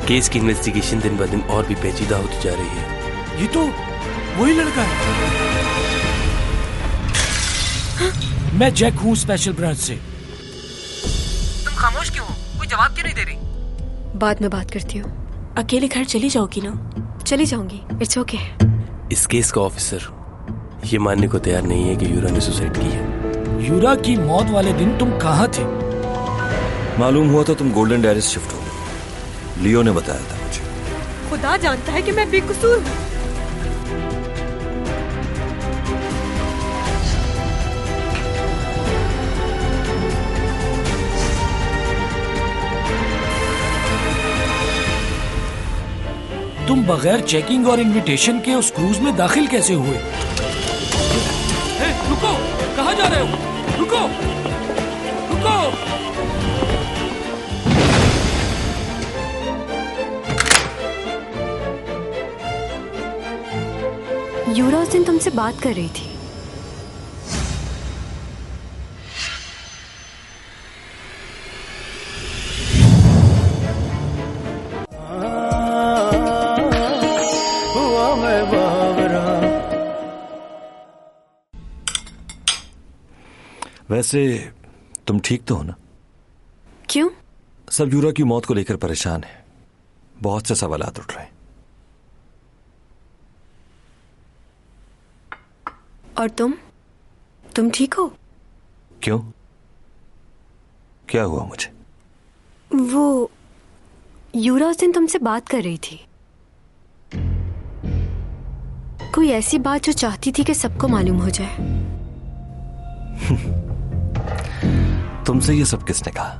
Case की investigation दिन ब दिन और भी पेचीदा होती जा रही है। ये तो वही लड़का है। मैं जैक हूँ स्पेशल ब्रांच से। तुम खामोश क्यों हो? कोई जवाब क्यों नहीं दे रही? बाद में बात करती हूँ। अकेले घर चली जाओगी ना? चली जाऊंगी, इट्स ओके। इस केस का ऑफिसर ये मानने को तैयार नहीं है कि यूरा ने सुसाइड की है। यूरा की मौत वाले दिन तुम कहाँ थे? मालूम हुआ था तुम गोल्डन डायरीज शिफ्ट हो गए। लियो ने बताया था मुझे। खुदा जानता है कि मैं बेकसूर हूँ। तुम बगैर चेकिंग और इनविटेशन के उस क्रूज में दाखिल कैसे हुए? रुको, कहाँ जा रहे हो? रुको, रुको। यूरा उस दिन तुमसे बात कर रही थी। वैसे तुम ठीक तो हो ना? क्यों? सब यूरा की मौत को लेकर परेशान है। बहुत से सवालात उठ रहे हैं। और तुम ठीक हो? क्यों? क्या हुआ मुझे? वो यूरा उस दिन तुमसे बात कर रही थी। कोई ऐसी बात जो चाहती थी कि सबको मालूम हो जाए। तुमसे ये सब किसने कहा?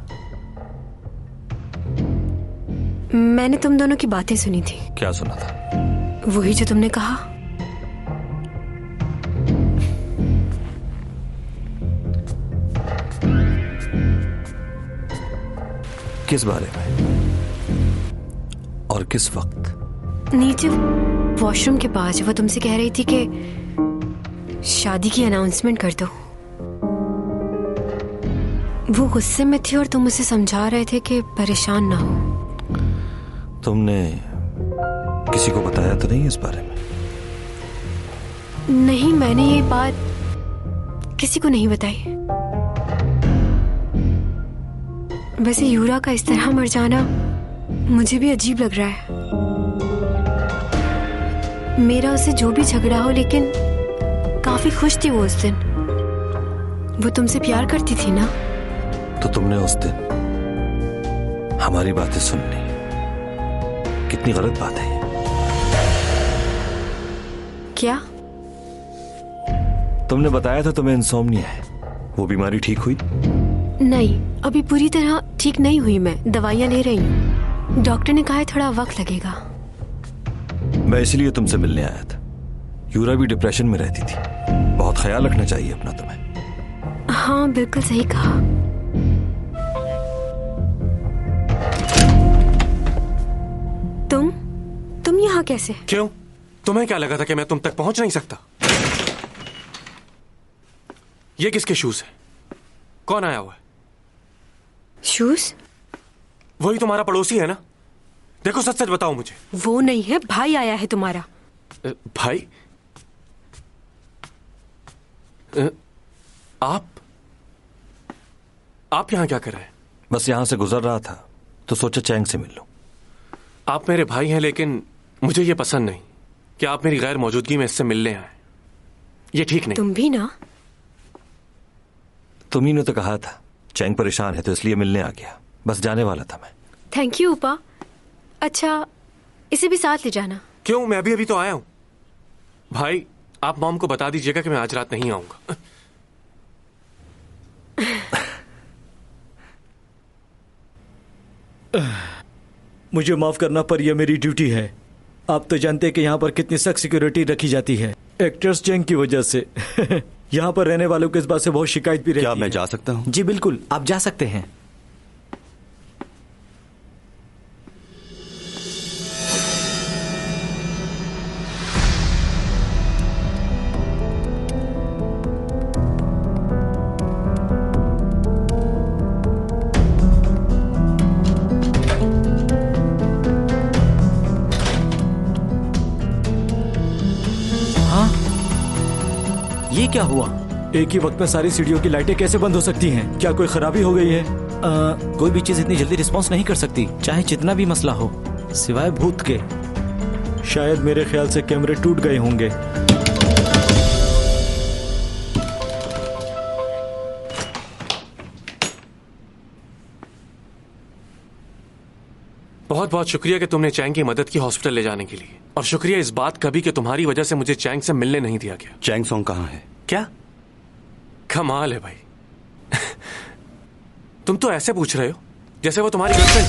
मैंने तुम दोनों की बातें सुनी थी। क्या सुना था? वही जो तुमने कहा। किस बारे में और किस वक्त? नीचे वॉशरूम के पास वो तुमसे कह रही थी कि शादी की अनाउंसमेंट कर दो। वो गुस्से में थी और तुम उसे समझा रहे थे कि परेशान ना हो। तुमने किसी को बताया तो नहीं इस बारे में? नहीं, मैंने ये बात किसी को नहीं बताई। वैसे यूरा का इस तरह मर जाना मुझे भी अजीब लग रहा है। मेरा उससे जो भी झगड़ा हो, लेकिन काफी खुश थी वो उस दिन। वो तुमसे प्यार करती थी ना? तो तुमने उस दिन हमारी बातें सुन ली। कितनी गलत बात है ये। क्या? तुमने बताया था तुम्हें इंसोम्निया है। वो बीमारी ठीक हुई? नहीं, अभी पूरी तरह ठीक नहीं हुई। मैं दवाइयां ले रही हूँ। डॉक्टर ने कहा है थोड़ा वक्त लगेगा। मैं इसलिए तुमसे मिलने आया था। यूरा भी डिप्रेशन में रहती थी। बहुत ख्याल रखना चाहिए अपना तुम्हें। हाँ, बिल्कुल सही कहा। तुम यहाँ कैसे? क्यों? तुम्हें क्या लगा था कि मैं तुम तक पहुंच नहीं सकता? ये किसके शूज है? कौन आया हुआ है? शूज? वही तुम्हारा पड़ोसी है ना? देखो, सच सच बताओ मुझे। वो नहीं है, भाई आया है तुम्हारा। भाई? आप यहां क्या कर रहे हैं? बस यहां से गुजर रहा था तो सोचा चैंग से मिल लूं। आप मेरे भाई हैं, लेकिन मुझे ये पसंद नहीं कि आप मेरी गैर मौजूदगी में इससे मिलने आए। ये ठीक नहीं। तुम भी ना? तुम्ही ने तो कहा था चैंग परेशान है तो इसलिए मिलने आ गया। बस जाने वाला था मैं। थैंक यू उपा। अच्छा, इसे भी साथ ले जाना। क्यों? मैं अभी तो आया हूं। भाई, आप मॉम को बता दीजिएगा कि मैं आज रात नहीं आऊंगा। मुझे माफ करना, पर यह मेरी ड्यूटी है। आप तो जानते हैं कि यहाँ पर कितनी सख्त सिक्योरिटी रखी जाती है, एक्टर्स चैंग की वजह से। यहाँ पर रहने वालों को इस बात से बहुत शिकायत भी रहती है। क्या मैं जा सकता हूँ? जी बिल्कुल, आप जा सकते हैं। क्या हुआ? एक ही वक्त में सारी सीढ़ियों की लाइटें कैसे बंद हो सकती हैं? क्या कोई खराबी हो गई है? कोई भी चीज इतनी जल्दी रिस्पॉन्स नहीं कर सकती, चाहे जितना भी मसला हो, सिवाय भूत के। शायद मेरे ख्याल से कैमरे टूट गए होंगे। बहुत बहुत शुक्रिया कि तुमने चैंग की मदद की हॉस्पिटल ले जाने के लिए, और शुक्रिया इस बात का भी कि तुम्हारी वजह से मुझे चैंग से मिलने नहीं दिया गया। चैंग सॉन्ग कहाँ है? क्या कमाल है भाई। तुम तो ऐसे पूछ रहे हो जैसे वो तुम्हारी गर्लफ्रेंड।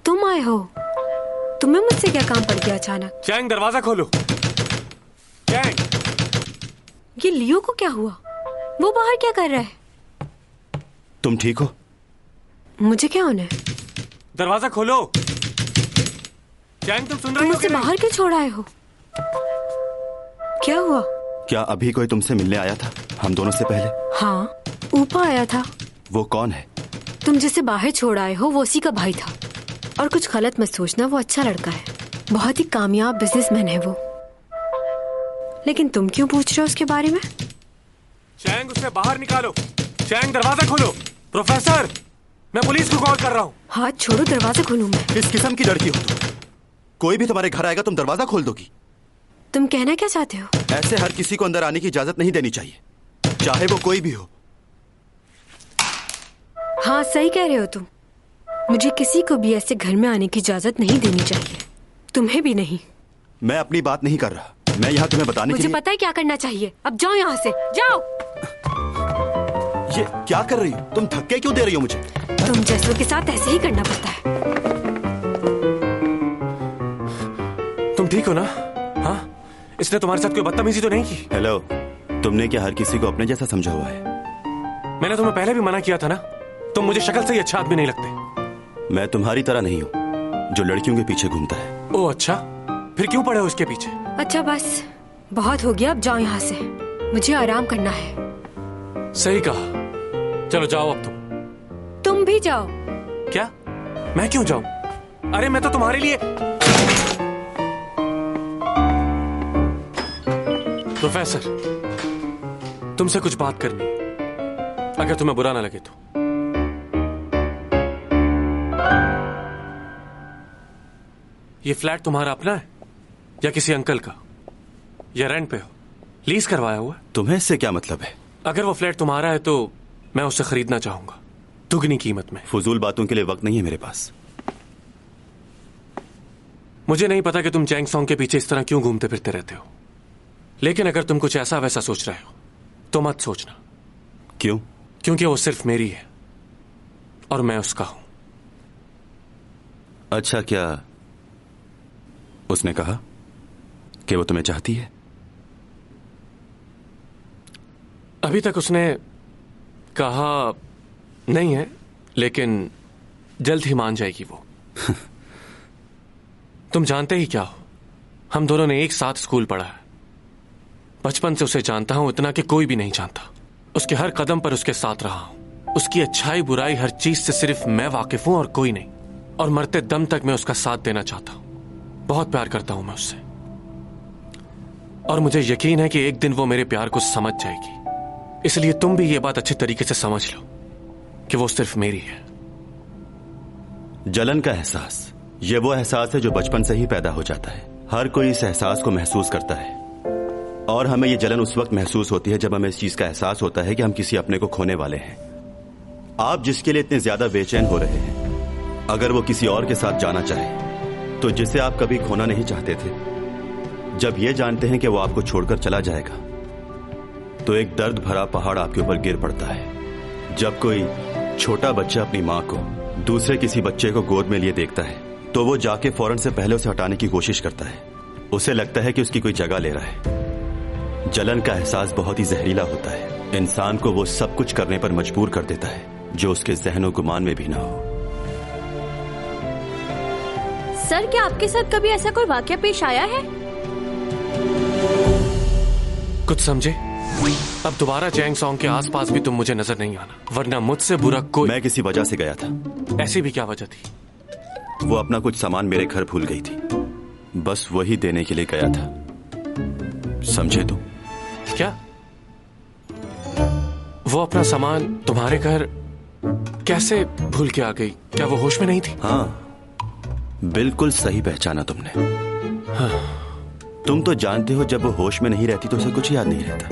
तुम आए हो? तुम्हें मुझसे क्या काम पड़ गया अचानक? चैंग दरवाजा खोलो। चैंग, ये लियो को क्या हुआ? वो बाहर क्या कर रहा है? तुम ठीक हो? मुझे क्या होना है? दरवाजा खोलो। चैंग, तुम सुन रहे तुम हो? मुझसे बाहर क्यों छोड़ आए हो? क्या हुआ? क्या अभी कोई तुमसे मिलने आया था हम दोनों से पहले? हाँ, ऊपर आया था। वो कौन है? तुम जिसे बाहर छोड़ आए हो वो उसी का भाई था। और कुछ गलत मत सोचना, वो अच्छा लड़का है, बहुत ही कामयाब बिजनेसमैन है वो। लेकिन तुम क्यों पूछ रहे हो उसके बारे में? चैंग, उसे बाहर निकालो। चैंग, दरवाजा खोलो। प्रोफेसर, मैं पुलिस को कॉल कर रहा हूँ। हाथ छोड़ो, दरवाजा खोलूं मैं। किस किस्म की लड़की हो तुम? कोई भी तुम्हारे घर आएगा तुम दरवाजा खोल दोगी? तुम कहना क्या चाहते हो? ऐसे हर किसी को अंदर आने की इजाजत नहीं देनी चाहिए, चाहे वो कोई भी हो। हाँ, सही कह रहे हो तुम। मुझे किसी को भी ऐसे घर में आने की इजाजत नहीं देनी चाहिए, तुम्हें भी नहीं। मैं अपनी बात नहीं कर रहा, मैं यहाँ तुम्हें बताने के लिए। मुझे पता है क्या करना चाहिए। अब जाओ यहाँ से, जाओ। ये क्या कर रही हो तुम? धक्के क्यों दे रही हो मुझे? तुम जैसों के साथ ऐसे ही करना पड़ता है। तुम ठीक हो ना? हाँ, इसने तुम्हारे साथ कोई बदतमीजी तो नहीं की? हेलो, तुमने क्या हर किसी को अपने जैसा समझा हुआ है? मैंने तुम्हें पहले भी मना किया था ना, तुम मुझे शक्ल से ही अच्छा आदमी नहीं लगते। मैं तुम्हारी तरह नहीं हूँ जो लड़कियों के पीछे घूमता है। ओह अच्छा, फिर क्यों पड़े हो उसके पीछे? अच्छा बस, बहुत हो गया, अब जाओ यहाँ से, मुझे आराम करना है। सही कहा, चलो जाओ अब तुम भी जाओ। क्या? मैं क्यों जाऊं? अरे मैं तो तुम्हारे लिए। प्रोफेसर, तुमसे कुछ बात करनी, अगर तुम्हें बुरा ना लगे तो। ये फ्लैट तुम्हारा अपना है या किसी अंकल का, या रेंट पे हो, लीज करवाया हुआ? तुम्हें इससे क्या मतलब है? अगर वो फ्लैट तुम्हारा है तो मैं उससे खरीदना चाहूंगा, दुगनी कीमत में। फजूल बातों के लिए वक्त नहीं है मेरे पास। मुझे नहीं पता कि तुम चैंग सॉन्ग के पीछे इस तरह क्यों घूमते फिरते रहते हो, लेकिन अगर तुम कुछ ऐसा वैसा सोच रहे हो तो मत सोचना। क्यों? क्योंकि वो सिर्फ मेरी है और मैं उसका हूं। अच्छा, क्या उसने कहा कि वो तुम्हें चाहती है? अभी तक उसने कहा नहीं है, लेकिन जल्द ही मान जाएगी वो। तुम जानते ही क्या हो, हम दोनों ने एक साथ स्कूल पढ़ा है, बचपन से उसे जानता हूं, इतना कि कोई भी नहीं जानता। उसके हर कदम पर उसके साथ रहा हूं, उसकी अच्छाई बुराई हर चीज से सिर्फ मैं वाकिफ हूं और कोई नहीं, और मरते दम तक मैं उसका साथ देना चाहता हूं। बहुत प्यार करता हूं मैं उससे, और मुझे यकीन है कि एक दिन वो मेरे प्यार को समझ जाएगी। इसलिए तुम भी ये बात अच्छी तरीके से समझ लो कि वो सिर्फ मेरी है। जलन का एहसास, ये वो एहसास है जो बचपन से ही पैदा हो जाता है। हर कोई इस एहसास को महसूस करता है, और हमें ये जलन उस वक्त महसूस होती है जब हमें इस चीज का एहसास होता है कि हम किसी अपने को खोने वाले हैं। आप जिसके लिए इतने ज्यादा बेचैन हो रहे हैं, अगर वो किसी और के साथ जाना चाहे तो जिसे आप कभी खोना नहीं चाहते थे, जब ये जानते हैं कि वो आपको छोड़कर चला जाएगा, तो एक दर्द भरा पहाड़ आपके ऊपर गिर पड़ता है। जब कोई छोटा बच्चा अपनी माँ को दूसरे किसी बच्चे को गोद में लिए देखता है, तो वो जाके फौरन से पहले उसे हटाने की कोशिश करता है। उसे लगता है कि उसकी कोई जगह ले रहा है। जलन का एहसास बहुत ही जहरीला होता है, इंसान को वो सब कुछ करने पर मजबूर कर देता है जो उसके ज़हन और गुमान में भी ना हो। सर, क्या आपके साथ कभी ऐसा कोई वाकया पेश आया है? कुछ समझे? अब दोबारा चैंग सॉन्ग के आसपास भी तुम मुझे नजर नहीं आना, वरना मुझसे बुरा कोई। मैं किसी वजह से गया था। ऐसी भी क्या वजह थी? वो अपना कुछ सामान मेरे घर भूल गई थी, बस वही देने के लिए गया था। समझे तुम? क्या वो अपना सामान तुम्हारे घर कैसे भूल के आ गई? क्या वो होश में नहीं थी? हाँ, बिल्कुल सही पहचाना तुमने। हाँ। तुम तो जानते हो जब वो होश में नहीं रहती तो उसे कुछ याद नहीं रहता।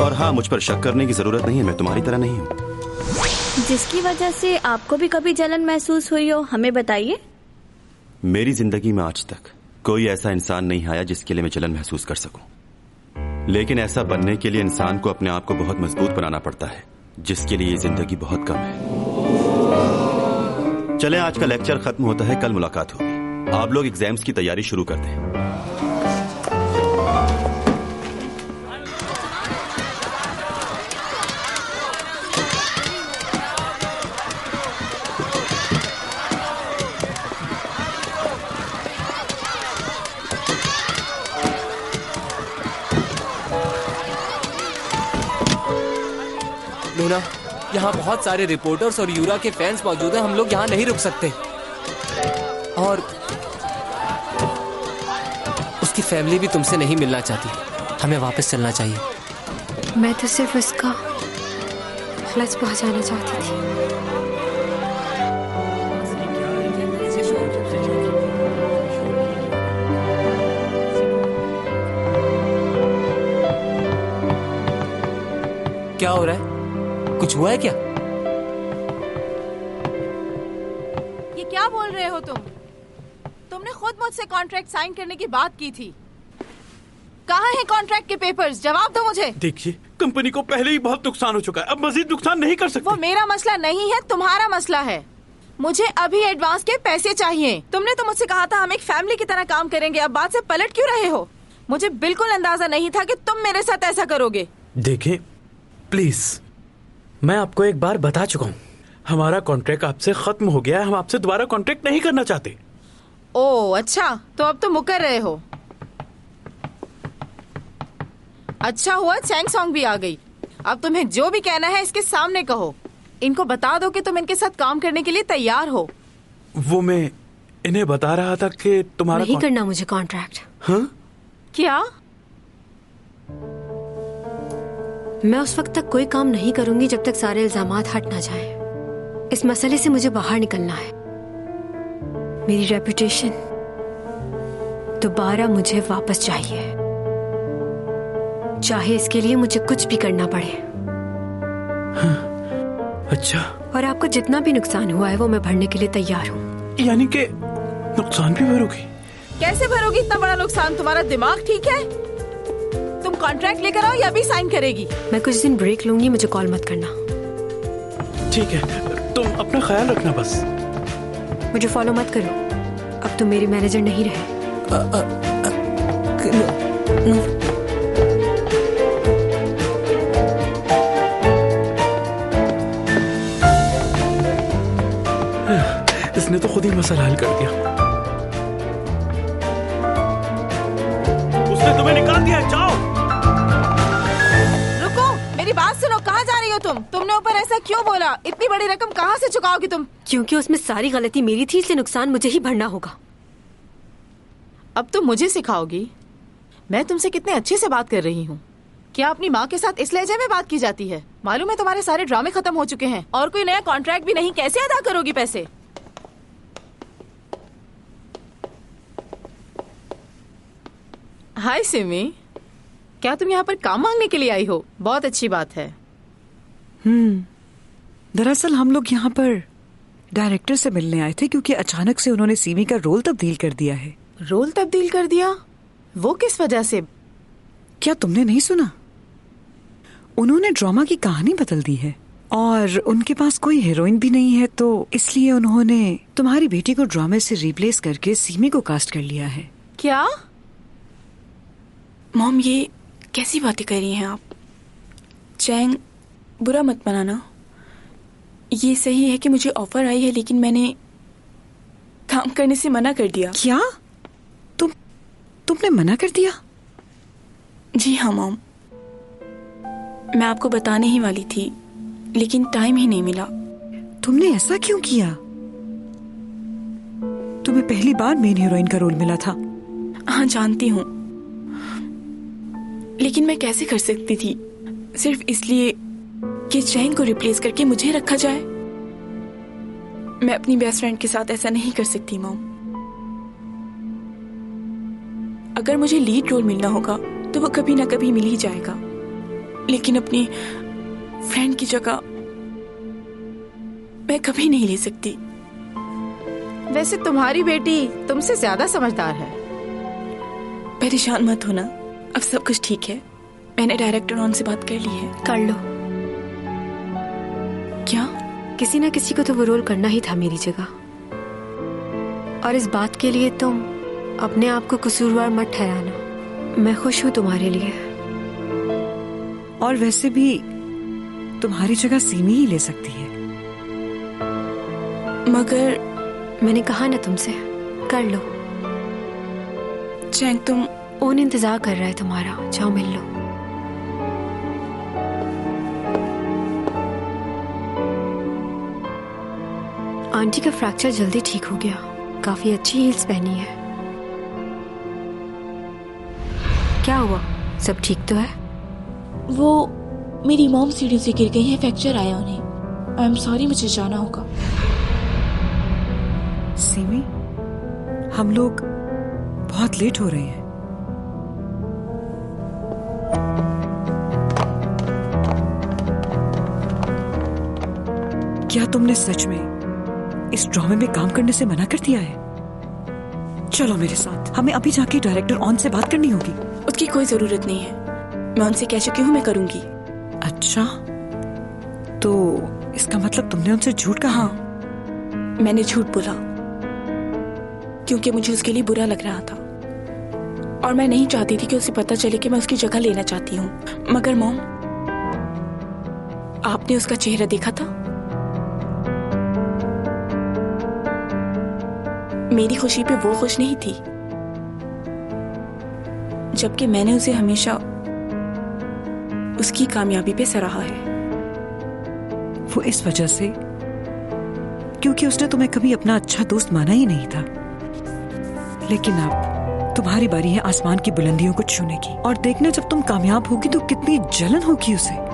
और हाँ, मुझ पर शक करने की जरूरत नहीं है, मैं तुम्हारी तरह नहीं हूँ। जिसकी वजह से आपको भी कभी जलन महसूस हुई हो, हमें बताइए। मेरी जिंदगी में आज तक कोई ऐसा इंसान नहीं आया जिसके लिए मैं जलन महसूस कर सकूं। लेकिन ऐसा बनने के लिए इंसान को अपने आप को बहुत मजबूत बनाना पड़ता है, जिसके लिए ये जिंदगी बहुत कम है। चलें, आज का लेक्चर खत्म होता है, कल मुलाकात होगी। आप लोग एग्जाम्स की तैयारी शुरू कर दें। लूना, यहाँ बहुत सारे रिपोर्टर्स और यूरा के फैंस मौजूद हैं, हम लोग यहाँ नहीं रुक सकते। और उसकी फैमिली भी तुमसे नहीं मिलना चाहती, हमें वापस चलना चाहिए। मैं तो सिर्फ उसका खलस पहुंचाना चाहती थी। क्या हो रहा है? कुछ हुआ है क्या? ये क्या बोल रहे हो तुम? तुमने खुद मुझसे कॉन्ट्रैक्ट साइन करने की बात की थी। कहाँ है कॉन्ट्रैक्ट के पेपर्स? जवाब दो मुझे। देखिए, कंपनी को पहले ही बहुत नुकसान हो चुका है, अब मजीद नुकसान नहीं कर सकते। वो मेरा मसला नहीं है, तुम्हारा मसला है। मुझे अभी एडवांस के पैसे चाहिए। तुमने तो मुझसे कहा था हम एक फैमिली की तरह काम करेंगे, अब बात से पलट क्यों रहे हो? मुझे बिल्कुल अंदाजा नहीं था कि तुम मेरे साथ ऐसा करोगे। देखिए प्लीज, मैं आपको एक बार बता चुका हूँ, हमारा कॉन्ट्रैक्ट आपसे खत्म हो गया है, हम आपसे दोबारा कॉन्ट्रैक्ट नहीं करना चाहते। ओह अच्छा, तो अब तो मुकर रहे हो। अच्छा हुआ चैंग सॉन्ग भी आ गई। अब तुम्हें जो भी कहना है इसके सामने कहो। इनको बता दो कि तुम इनके साथ काम करने के लिए तैयार हो। वो मैं इन्हें बता रहा था कि तुम्हारा नहीं करना मुझे कॉन्ट्रैक्ट। हाँ? क्या? मैं उस वक्त तक कोई काम नहीं करूंगी जब तक सारे इल्जामात हट ना जाएं। इस मसले से मुझे बाहर निकलना है। मेरी रेपुटेशन दोबारा मुझे वापस चाहिए, चाहे इसके लिए मुझे कुछ भी करना पड़े। हाँ, अच्छा। और आपको जितना भी नुकसान हुआ है वो मैं भरने के लिए तैयार हूँ। यानी कि नुकसान भी भरोगी? कैसे भरोगी इतना बड़ा नुकसान? तुम्हारा दिमाग ठीक है? तुम कॉन्ट्रैक्ट लेकर आओ या भी साइन करेगी? मैं कुछ दिन ब्रेक लूंगी, मुझे कॉल मत करना। ठीक है, तुम अपना ख्याल रखना बस। मुझे फॉलो मत करो, अब तुम मेरे मैनेजर नहीं रहे। इसने तो खुद ही मसला हल कर दिया। उसने तुम्हें निकाल दिया, जाओ। रुको, मेरी बात सुनो। कहाँ जा रही हो तुम? तुमने ऊपर ऐसा क्यों बोला? इतनी बड़ी रकम कहाँ से चुकाओगी तुम? क्योंकि उसमें सारी गलती मेरी थी, इसलिए नुकसान मुझे ही भरना होगा। अब तुम मुझे सिखाओगी? मैं तुमसे कितने अच्छे से बात कर रही हूँ। क्या अपनी माँ के साथ इस लहजे में बात की जाती है? मालूम है तुम्हारे सारे ड्रामे खत्म हो चुके हैं और कोई नया कॉन्ट्रैक्ट भी नहीं। कैसे अदा करोगी पैसे? हाय सिमी, क्या तुम यहाँ पर काम मांगने के लिए आई हो? बहुत अच्छी बात है। दरअसल हम लोग यहाँ पर डायरेक्टर से मिलने आए थे क्योंकि अचानक से उन्होंने सीमी का रोल तब्दील कर दिया है। रोल तब्दील कर दिया? वो किस वजह से? क्या तुमने नहीं सुना? उन्होंने ड्रामा की कहानी बदल दी है और उनके पास कोई हीरोइन भी नहीं है, तो इसलिए उन्होंने तुम्हारी बेटी को ड्रामे से रिप्लेस करके सीमी को कास्ट कर लिया है। क्या? मॉम, ये कैसी बातें कर रही हैं आप? चैंग, बुरा मत मनाना। ये सही है कि मुझे ऑफर आई है, लेकिन मैंने काम करने से मना कर दिया। क्या? तुमने मना कर दिया? जी हाँ मॉम, मैं आपको बताने ही वाली थी, लेकिन टाइम ही नहीं मिला। तुमने ऐसा क्यों किया? तुम्हें पहली बार मेन हीरोइन का रोल मिला था। हाँ जानती हूँ, लेकिन मैं कैसे कर सकती थी सिर्फ इसलिए कि चैंग को रिप्लेस करके मुझे रखा जाए। मैं अपनी बेस्ट फ्रेंड के साथ ऐसा नहीं कर सकती मॉम। अगर मुझे लीड रोल मिलना होगा तो वो कभी ना कभी मिल ही जाएगा, लेकिन अपनी फ्रेंड की जगह मैं कभी नहीं ले सकती। वैसे तुम्हारी बेटी तुमसे ज्यादा समझदार है। परेशान मत होना, अब सब कुछ ठीक है। मैंने डायरेक्टर ऑन से बात कर ली है। कर लो। क्या? किसी ना किसी को तो वो रोल करना ही था मेरी जगह, और इस बात के लिए तुम अपने आप को कसूरवार मत ठहराना। मैं खुश हूँ तुम्हारे लिए। और वैसे भी तुम्हारी जगह सीमी ही ले सकती है। मगर मैंने कहा ना तुमसे, कर लो। चैंग तुम ओन इंतजार कर रहा है तुम्हारा, जाओ मिल लो। आंटी का फ्रैक्चर जल्दी ठीक हो गया, काफी अच्छी हील्स पहनी है। क्या हुआ, सब ठीक तो है? वो मेरी मॉम सीढ़ी से गिर गई है, फ्रैक्चर आया उन्हें। आई एम सॉरी, मुझे जाना होगा। सीमी, हम लोग बहुत लेट हो रहे हैं। क्या तुमने सच में इस ड्रामे में काम करने से मना कर दिया है? चलो मेरे साथ, हमें अभी जाके डायरेक्टर ऑन से बात करनी होगी। उसकी कोई जरूरत नहीं है, मैं उनसे कह चुकी हूँ मैं करूंगी। अच्छा, तो इसका मतलब तुमने उनसे झूठ कहा? हाँ, मैंने झूठ बोला क्योंकि मुझे उसके लिए बुरा लग रहा था और मैं नहीं चाहती थी कि उसे पता चले कि मैं उसकी जगह लेना चाहती हूँ। मगर मॉम, आपने उसका चेहरा देखा था? मेरी खुशी पे वो खुश नहीं थी, जबकि मैंने उसे हमेशा उसकी कामयाबी पे सराहा है। वो इस वजह से क्योंकि उसने तुम्हें कभी अपना अच्छा दोस्त माना ही नहीं था। लेकिन अब तुम्हारी बारी है आसमान की बुलंदियों को छूने की, और देखना जब तुम कामयाब होगी तो कितनी जलन होगी उसे।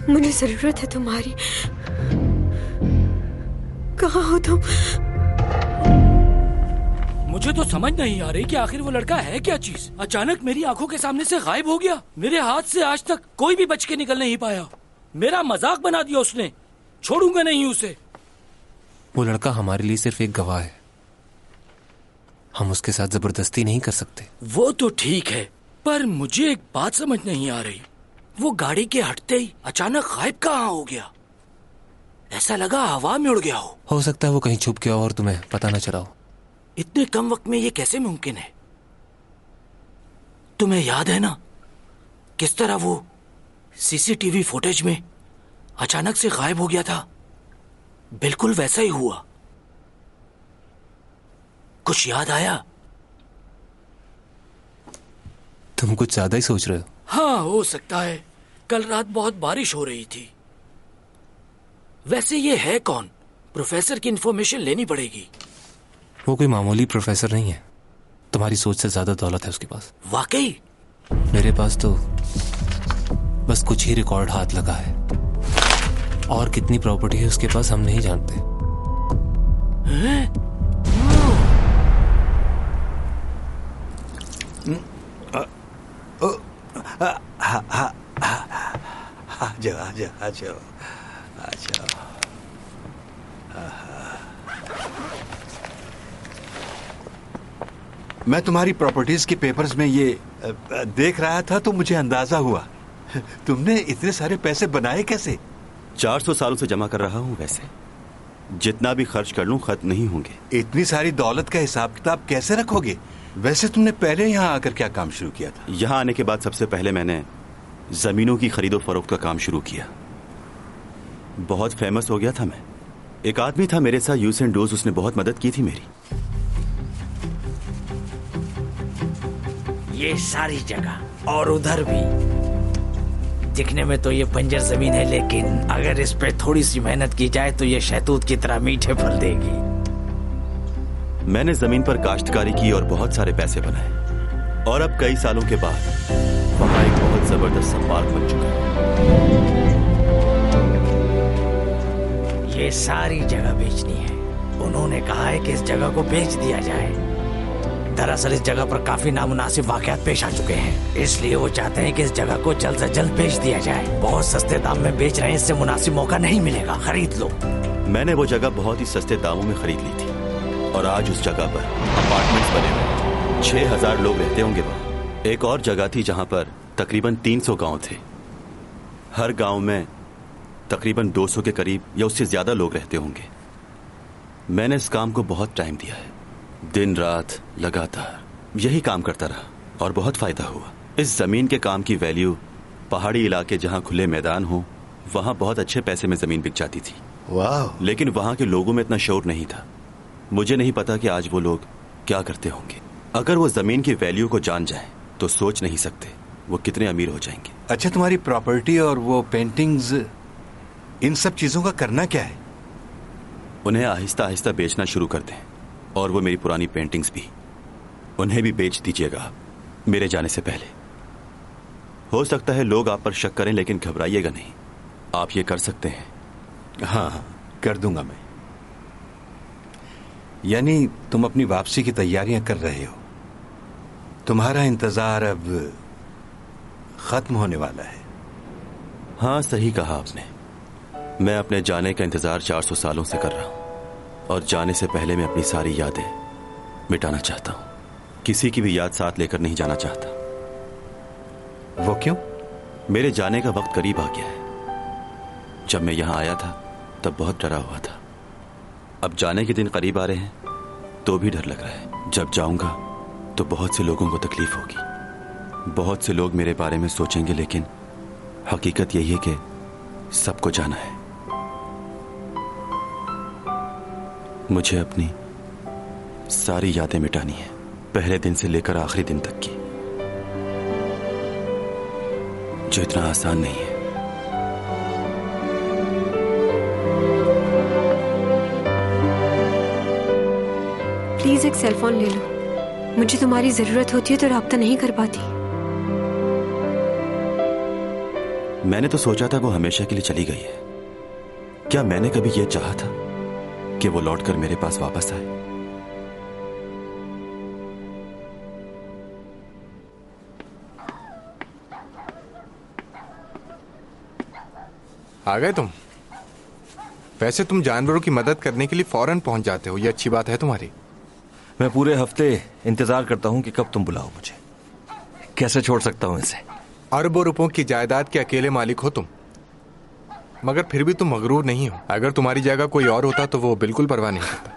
मुझे जरूरत है तुम्हारी। कहाँ हो तुम? मुझे तो समझ नहीं आ रही कि आखिर वो लड़का है क्या चीज। अचानक मेरी आंखों के सामने से गायब हो गया। मेरे हाथ से आज तक कोई भी बच के निकल नहीं पाया। मेरा मजाक बना दिया उसने, छोड़ूंगा नहीं उसे। वो लड़का हमारे लिए सिर्फ एक गवाह है, हम उसके साथ जबरदस्ती नहीं कर सकते। वो तो ठीक है, पर मुझे एक बात समझ नहीं आ रही। वो गाड़ी के हटते ही अचानक गायब कहाँ हो गया? ऐसा लगा हवा में उड़ गया हो सकता है वो कहीं छुप गया हो और तुम्हें पता न चला हो। इतने कम वक्त में ये कैसे मुमकिन है? तुम्हें याद है ना किस तरह वो सीसीटीवी फुटेज में अचानक से गायब हो गया था? बिल्कुल वैसा ही हुआ। कुछ याद आया? तुम कुछ ज्यादा ही सोच रहे हो। हाँ, हो सकता है। कल रात बहुत बारिश हो रही थी। वैसे ये है कौन? प्रोफेसर की इन्फॉर्मेशन लेनी पड़ेगी। वो कोई मामूली प्रोफेसर नहीं है, तुम्हारी सोच से ज्यादा दौलत है उसके पास। वाकई? मेरे पास तो बस कुछ ही रिकॉर्ड हाथ लगा है, और कितनी प्रॉपर्टी है उसके पास हम नहीं जानते। आ जाओ आ जाओ आ जाओ आ जाओ। मैं तुम्हारी प्रॉपर्टीज के पेपर्स में ये देख रहा था तो मुझे अंदाजा हुआ तुमने इतने सारे पैसे बनाए कैसे? 400 सालों से जमा कर रहा हूं। वैसे जितना भी खर्च कर लूं खत्म नहीं होंगे। इतनी सारी दौलत का हिसाब किताब कैसे रखोगे? वैसे तुमने पहले यहाँ आकर क्या काम शुरू किया था? यहाँ आने के बाद सबसे पहले मैंने जमीनों की खरीदो फरोख्त का काम शुरू किया। बहुत फेमस हो गया था मैं। एक आदमी था मेरे साथ, यूज एंड डोज, उसने बहुत मदद की थी मेरी। ये सारी जगह और उधर भी दिखने में तो ये बंजर जमीन है, लेकिन अगर इस पे थोड़ी सी मेहनत की जाए तो ये शहतूत की तरह मीठे फल देगी। मैंने जमीन पर काश्तकारी की और बहुत सारे पैसे बनाए, और अब कई सालों के बाद वहां एक बहुत जबरदस्त सा पार्क बन चुका है। ये सारी जगह बेचनी है। उन्होंने कहा है कि इस जगह को बेच दिया जाए। दरअसल इस जगह पर काफी नामुनासिब वाकयात पेश आ चुके हैं, इसलिए वो चाहते हैं कि इस जगह को जल्द से जल्द बेच दिया जाए। बहुत सस्ते दाम में बेच रहे हैं, इससे मुनासिब मौका नहीं मिलेगा, खरीद लो। मैंने वो जगह बहुत ही सस्ते दामों में खरीद ली थी, और आज उस जगह पर अपार्टमेंट्स बने हुए 6000 लोग रहते होंगे वहाँ। एक और जगह थी जहाँ पर तकरीबन 300 गांव थे। हर गांव में तकरीबन 200 के करीब या उससे ज्यादा लोग रहते होंगे। मैंने इस काम को बहुत टाइम दिया है, दिन रात लगातार यही काम करता रहा, और बहुत फायदा हुआ। इस जमीन के काम की वैल्यू पहाड़ी इलाके जहाँ खुले मैदान हो वहाँ बहुत अच्छे पैसे में जमीन बिक जाती थी। वाह! लेकिन वहाँ के लोगों में इतना शौर नहीं था। मुझे नहीं पता कि आज वो लोग क्या करते होंगे। अगर वो जमीन की वैल्यू को जान जाएं तो सोच नहीं सकते वो कितने अमीर हो जाएंगे। अच्छा, तुम्हारी प्रॉपर्टी और वो पेंटिंग्स, इन सब चीजों का करना क्या है? उन्हें आहिस्ता आहिस्ता बेचना शुरू कर दें, और वो मेरी पुरानी पेंटिंग्स भी, उन्हें भी बेच दीजिएगा आप मेरे जाने से पहले। हो सकता है लोग आप पर शक करें, लेकिन घबराइएगा नहीं, आप ये कर सकते हैं। हाँ, कर दूंगा मैं। यानी तुम अपनी वापसी की तैयारियां कर रहे हो। तुम्हारा इंतजार अब खत्म होने वाला है। हाँ, सही कहा आपने। मैं अपने जाने का इंतजार 400 सालों से कर रहा हूं, और जाने से पहले मैं अपनी सारी यादें मिटाना चाहता हूं। किसी की भी याद साथ लेकर नहीं जाना चाहता। वो क्यों? मेरे जाने का वक्त करीब आ गया है। जब मैं यहां आया था तब बहुत डरा हुआ था। अब जाने के दिन करीब आ रहे हैं तो भी डर लग रहा है। जब जाऊंगा तो बहुत से लोगों को तकलीफ होगी, बहुत से लोग मेरे बारे में सोचेंगे, लेकिन हकीकत यही है कि सबको जाना है। मुझे अपनी सारी यादें मिटानी है, पहले दिन से लेकर आखिरी दिन तक की, जो इतना आसान नहीं है। प्लीज एक सेलफोन ले लो, मुझे तुम्हारी जरूरत होती है तो राब्ता नहीं कर पाती। मैंने तो सोचा था वो हमेशा के लिए चली गई है। क्या मैंने कभी यह चाहा था कि वो लौटकर मेरे पास वापस आए? आ गए तुम? वैसे तुम जानवरों की मदद करने के लिए फौरन पहुंच जाते हो, ये अच्छी बात है तुम्हारी। मैं पूरे हफ्ते इंतजार करता हूँ कि कब तुम बुलाओ मुझे। कैसे छोड़ सकता हूँ इसे? अरबों रुपयों की जायदाद के अकेले मालिक हो तुम, मगर फिर भी तुम मगरूर नहीं हो। अगर तुम्हारी जगह कोई और होता तो वो बिल्कुल परवाह नहीं करता।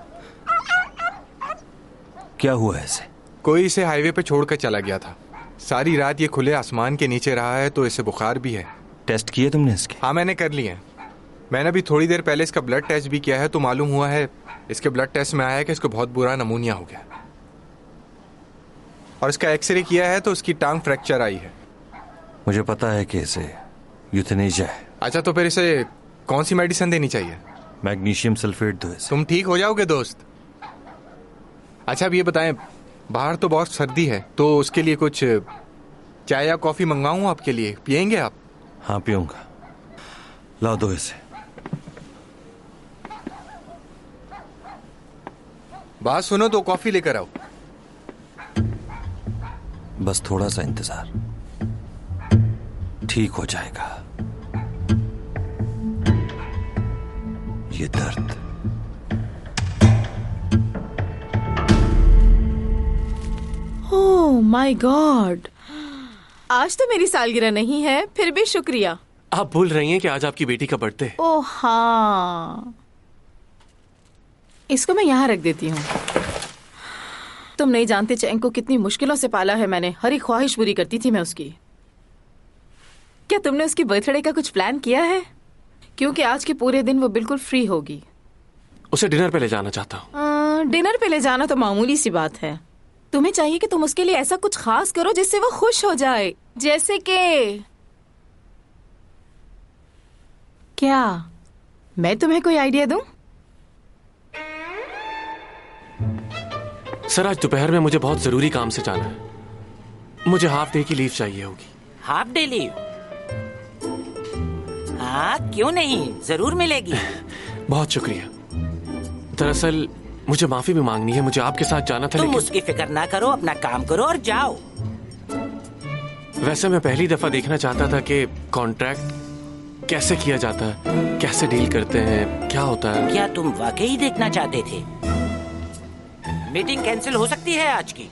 क्या हुआ ऐसे? कोई इसे हाईवे पे छोड़कर चला गया था। सारी रात ये खुले आसमान के नीचे रहा है, तो इसे बुखार भी है। टेस्ट किए तुमने इसके? हाँ, मैंने कर लिए हैं। मैंने अभी थोड़ी देर पहले इसका ब्लड टेस्ट भी किया है, तो मालूम हुआ है, इसके ब्लड टेस्ट में आया है कि इसको बहुत बुरा नमूनिया हो गया, और इसका एक्सरे किया है तो उसकी टांग फ्रैक्चर आई है। मुझे पता है कि इसे यूथेनेशिया है। अच्छा, तो फिर इसे कौन सी मेडिसिन देनी चाहिए? मैग्नीशियम सल्फेट दो इसे। तुम ठीक हो जाओगे दोस्त। अच्छा, अब ये बताएं, बाहर तो बहुत सर्दी है, तो उसके लिए कुछ चाय या कॉफी मंगाऊं आपके लिए? पियेंगे आप? हाँ, पीऊंगा। लाओ दो इसे। बात सुनो तो कॉफी लेकर आओ। बस थोड़ा सा इंतजार। ठीक हो जाएगा। ये दर्द ओह माय गॉड, आज तो मेरी सालगिरह नहीं है, फिर भी शुक्रिया। आप भूल रही हैं कि आज आपकी बेटी का बर्थडे है। ओह हाँ, इसको मैं यहाँ रख देती हूँ। तुम नहीं जानते चैंग को कितनी मुश्किलों से पाला है मैंने। हर एक ख्वाहिश पूरी करती थी मैं उसकी। क्या तुमने उसकी बर्थडे का कुछ प्लान किया है? क्योंकि आज के पूरे दिन वो बिल्कुल फ्री होगी। उसे डिनर पे ले जाना चाहता हूँ। डिनर पे ले जाना तो मामूली सी बात है। तुम्हें चाहिए कि तुम उसके लिए ऐसा कुछ खास करो जिससे वो खुश हो जाए। जैसे कि क्या मैं तुम्हें कोई आइडिया दूं? सर, आज दोपहर में मुझे बहुत जरूरी काम से जाना है। मुझे हाफ डे की लीव चाहिए होगी। Half day leave? हाँ, क्यों नहीं, जरूर मिलेगी। बहुत शुक्रिया। दरअसल मुझे माफी भी मांगनी है। मुझे आपके साथ जाना था। तुम लेकिन उसकी फिक्र ना करो, अपना काम करो और जाओ। वैसे मैं पहली दफा देखना चाहता था कि कॉन्ट्रैक्ट कैसे किया जाता है, कैसे डील करते हैं, क्या होता है। क्या तुम वाकई देखना चाहते थे? मीटिंग कैंसिल हो सकती है आज की।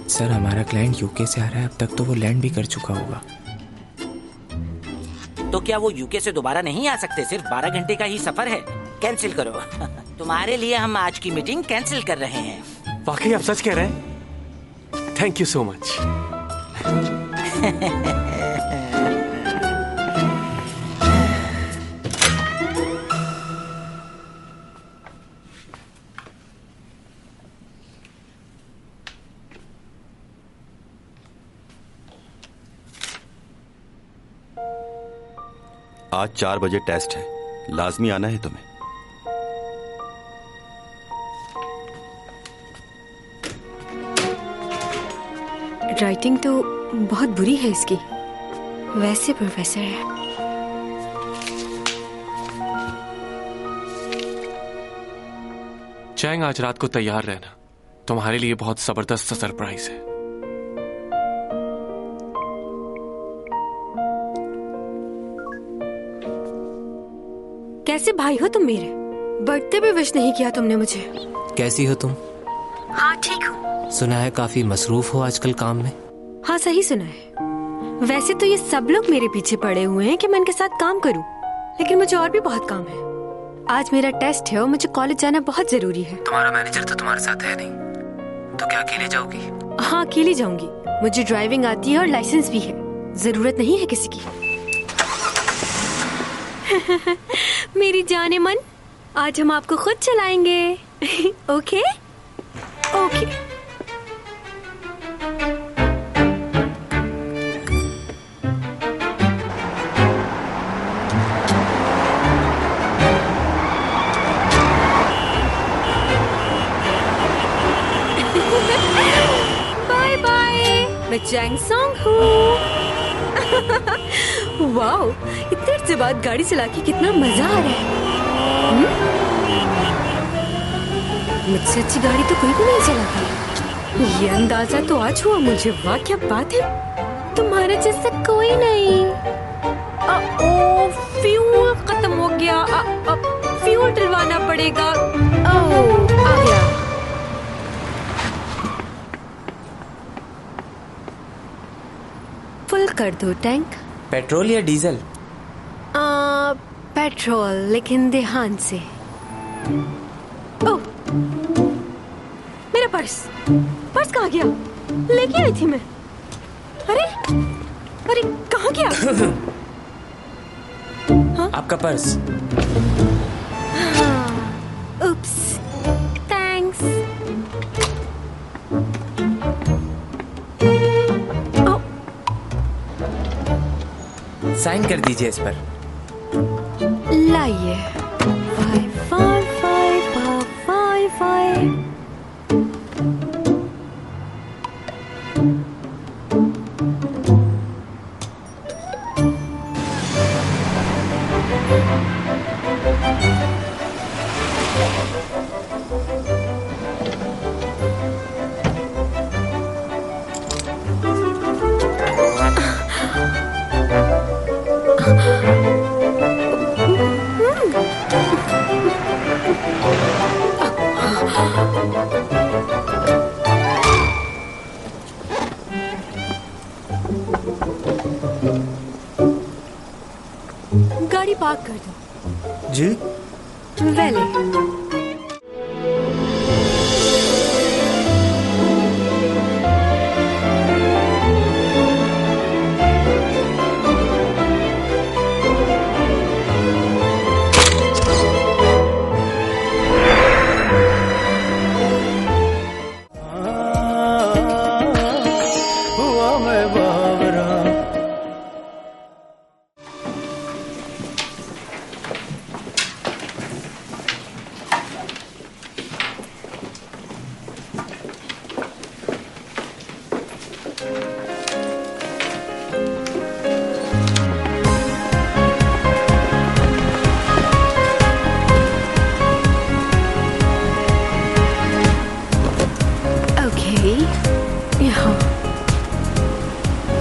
सर, हमारा क्लाइंट यूके से आ रहा है। अब तक तो वो लैंड भी कर चुका होगा। तो क्या वो यूके से दोबारा नहीं आ सकते? सिर्फ 12 घंटे का ही सफर है। कैंसिल करो। तुम्हारे लिए हम आज की मीटिंग कैंसिल कर रहे हैं। वाकई आप सच कह रहे हैं? Thank you so much. आज 4 बजे टेस्ट है, लाजमी आना है तुम्हें। राइटिंग तो बहुत बुरी है इसकी। वैसे प्रोफेसर है। चैंग, आज रात को तैयार रहना। तुम्हारे लिए बहुत जबरदस्त सरप्राइज है। कैसे भाई हो तुम मेरे? बर्थडे भी विश नहीं किया तुमने मुझे। कैसी हो तुम? हाँ ठीक हूँ। सुना है काफी मसरूफ हो आजकल काम में। हाँ सही सुना है। वैसे तो ये सब लोग मेरे पीछे पड़े हुए हैं कि मैं इनके साथ काम करूं, लेकिन मुझे और भी बहुत काम है। आज मेरा टेस्ट है और मुझे कॉलेज जाना बहुत जरूरी है। तुम्हारा मैनेजर तो तुम्हारे साथ है नहीं, तो क्या अकेले जाओगी? हाँ अकेली जाऊंगी। मुझे ड्राइविंग आती है और लाइसेंस भी है। जरूरत नहीं है किसी की। मेरी जाने मन, आज हम आपको खुद चलाएंगे। Okay okay. बाय बाय, मैं चैंग सॉन्ग हूँ। वाओ, इतनी देर से बाद गाड़ी चला के कितना मजा आ रहा है। मुझसे अच्छी गाड़ी तो कोई भी नहीं चलाता। ये अंदाजा तो आज हुआ मुझे। वाह क्या बात है, तुम्हारे जैसा कोई नहीं। ओ फ्यूल खत्म हो गया। फ्यूल डलवाना पड़ेगा। आ गया। फुल कर दो टैंक। पेट्रोल या डीजल? पेट्रोल, लेकिन ध्यान से। ओह, मेरा पर्स कहाँ गया? लेके आई थी मैं। अरे अरे कहाँ गया? हाँ? आपका पर्स। उप्स, थैंक्स। साइन कर दीजिए इस पर। लाइए। 5 5 5 5 5। गाड़ी पार्क कर दो। जी वेले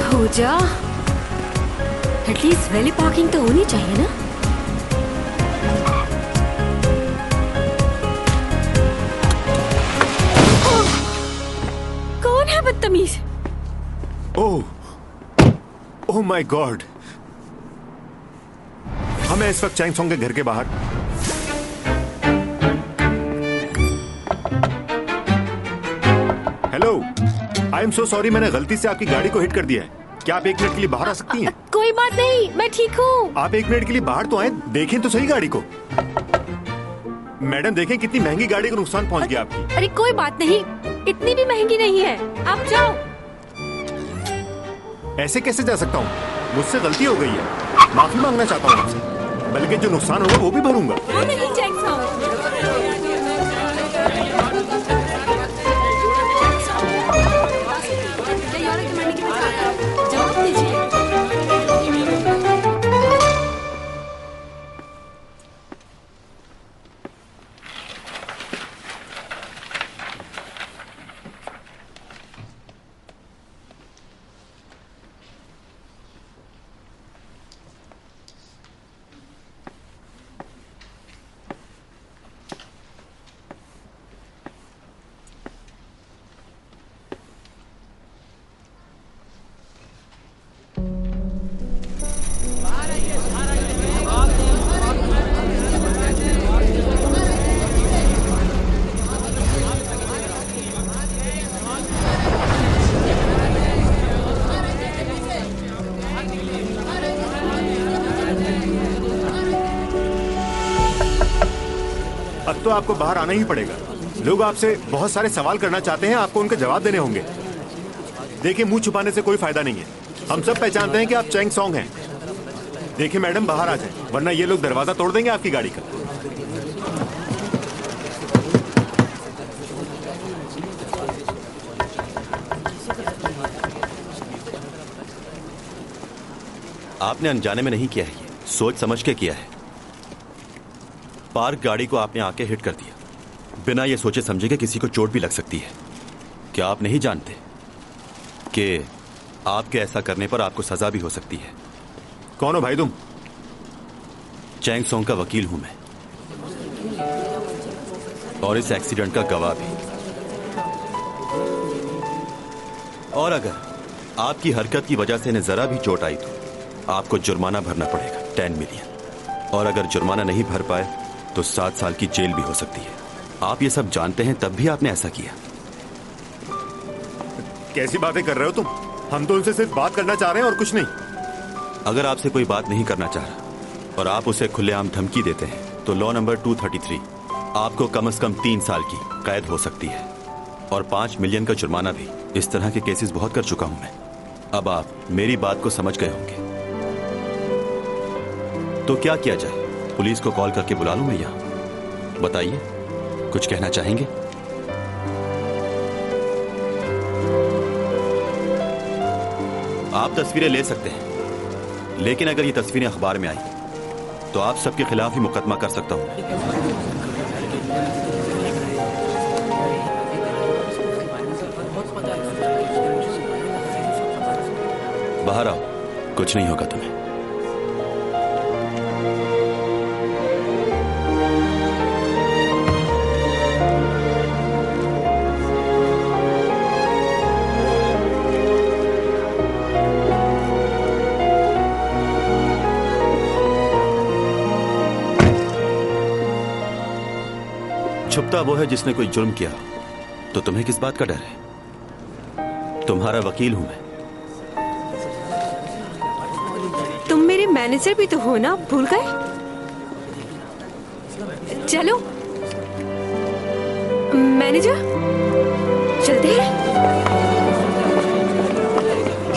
पूजा, एटलीस्ट वैली पार्किंग तो होनी चाहिए ना। कौन है बदतमीज? ओह माय गॉड, हमें इस वक्त चैंग सोंग के घर के बाहर। Hello, I am so sorry, मैंने गलती से आपकी गाड़ी को हिट कर दिया है। क्या आप 1 मिनट के लिए बाहर आ सकती हैं? कोई बात नहीं, मैं ठीक हूँ। आप 1 मिनट के लिए बाहर तो आए, देखें तो सही गाड़ी को। मैडम देखें कितनी महंगी गाड़ी को नुकसान पहुंच गया आपकी। अरे कोई बात नहीं, इतनी भी महंगी नहीं है, आप जाओ। ऐसे कैसे जा सकता हूँ? मुझसे गलती हो गई है, माफी मांगना चाहता हूँ आपसे। बल्कि जो नुकसान होगा वो भी भरूंगा। अब तो आपको बाहर आना ही पड़ेगा। लोग आपसे बहुत सारे सवाल करना चाहते हैं, आपको उनके जवाब देने होंगे। देखिए, मुंह छुपाने से कोई फायदा नहीं है। हम सब पहचानते हैं कि आप चैंग सोंग हैं। देखिए मैडम, बाहर आ जाएं, वरना ये लोग दरवाजा तोड़ देंगे आपकी गाड़ी का। आपने अनजाने में नहीं किया है, ये सोच समझ के किया है। पार्क गाड़ी को आपने आके हिट कर दिया, बिना ये सोचे समझे कि किसी को चोट भी लग सकती है। क्या आप नहीं जानते कि आपके ऐसा करने पर आपको सजा भी हो सकती है? कौन हो भाई तुम? चैंग सोंग का वकील हूं मैं, और इस एक्सीडेंट का गवाह भी। और अगर आपकी हरकत की वजह से इन्हें जरा भी चोट आई तो आपको जुर्माना भरना पड़ेगा, 10 मिलियन। और अगर जुर्माना नहीं भर पाए तो 7 साल की जेल भी हो सकती है। आप ये सब जानते हैं, तब भी आपने ऐसा किया। कैसी बातें कर रहे हो तुम? हम तो उनसे सिर्फ बात करना चाह रहे हैं और कुछ नहीं। अगर आपसे कोई बात नहीं करना चाह रहा और आप उसे खुलेआम धमकी देते हैं तो लॉ नंबर 233 आपको कम से कम 3 साल की कैद हो सकती है और 5 मिलियन का जुर्माना भी। इस तरह के केसेस बहुत कर चुका हूं मैं। अब आप मेरी बात को समझ गए होंगे। तो क्या किया जाए? पुलिस को कॉल करके बुला लूं मैं यहां? बताइए, कुछ कहना चाहेंगे? आप तस्वीरें ले सकते हैं, लेकिन अगर ये तस्वीरें अखबार में आई तो आप सबके खिलाफ ही मुकदमा कर सकता हूं। बाहर आओ, कुछ नहीं होगा तुम्हें। छुपता वो है जिसने कोई जुर्म किया, तो तुम्हें किस बात का डर है? तुम्हारा वकील हूं मैं। तुम मेरे मैनेजर भी तो हो ना, भूल गए? चलो मैनेजर, चलते हैं।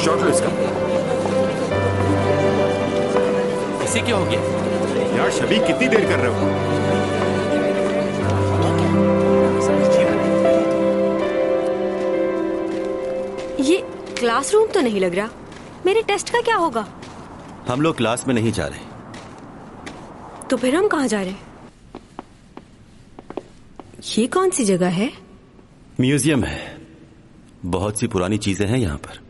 शॉट लो इसका। इसे क्या हो गया? यार शबी, कितनी देर कर रहे हो? ये क्लासरूम तो नहीं लग रहा। मेरे टेस्ट का क्या होगा? हम लोग क्लास में नहीं जा रहे। तो फिर हम कहाँ जा रहे हैं? ये कौन सी जगह है? म्यूजियम है, बहुत सी पुरानी चीजें हैं यहाँ पर।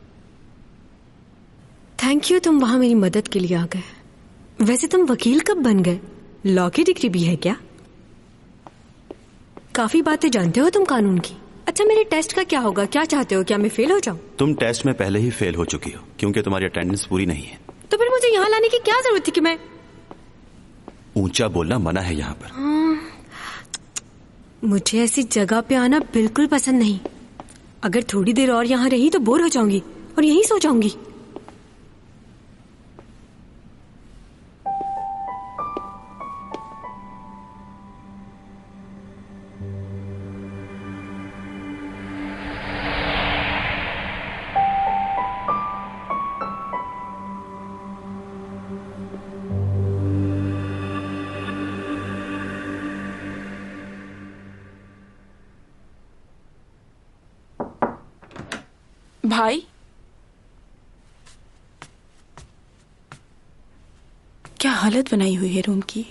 थैंक यू, तुम वहां मेरी मदद के लिए आ गए। वैसे तुम वकील कब बन गए? लॉ की डिग्री भी है क्या? काफी बातें जानते हो तुम कानून की। अच्छा, मेरे टेस्ट का क्या होगा? क्या चाहते हो? क्या मैं फेल हो जाऊं? तुम टेस्ट में पहले ही फेल हो चुकी हो, क्योंकि तुम्हारी अटेंडेंस पूरी नहीं है। तो फिर मुझे यहाँ लाने की क्या जरूरत थी कि मैं? ऊंचा बोलना मना है यहाँ पर। मुझे ऐसी जगह पे आना बिल्कुल पसंद नहीं। अगर थोड़ी देर और यहाँ रही तो बोर हो जाऊंगी और यहीं सो जाऊंगी। भाई, क्या हालत बनाई हुई है रूम की।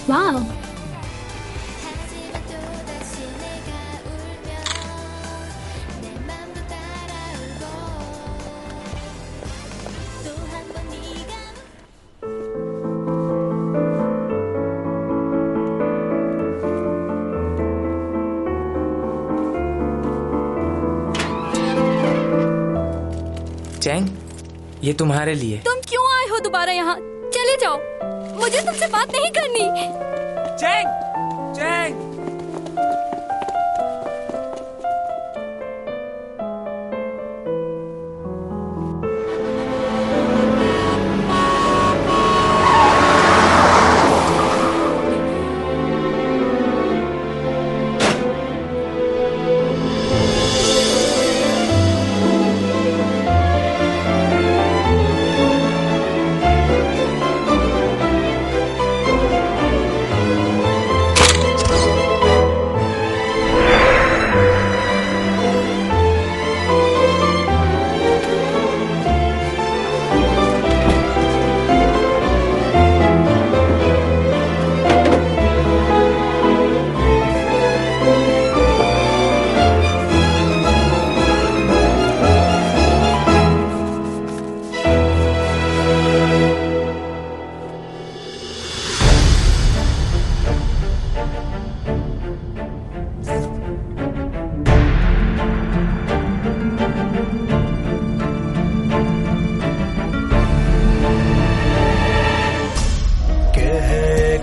वाह, चैंग, ये तुम्हारे लिए। तुम क्यों आए हो दोबारा यहाँ? चले जाओ, मुझे तुमसे बात नहीं करनी। Chang, Chang.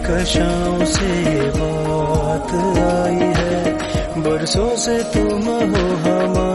कशाओं से बात आई है, बरसों से तुम हो हमारे।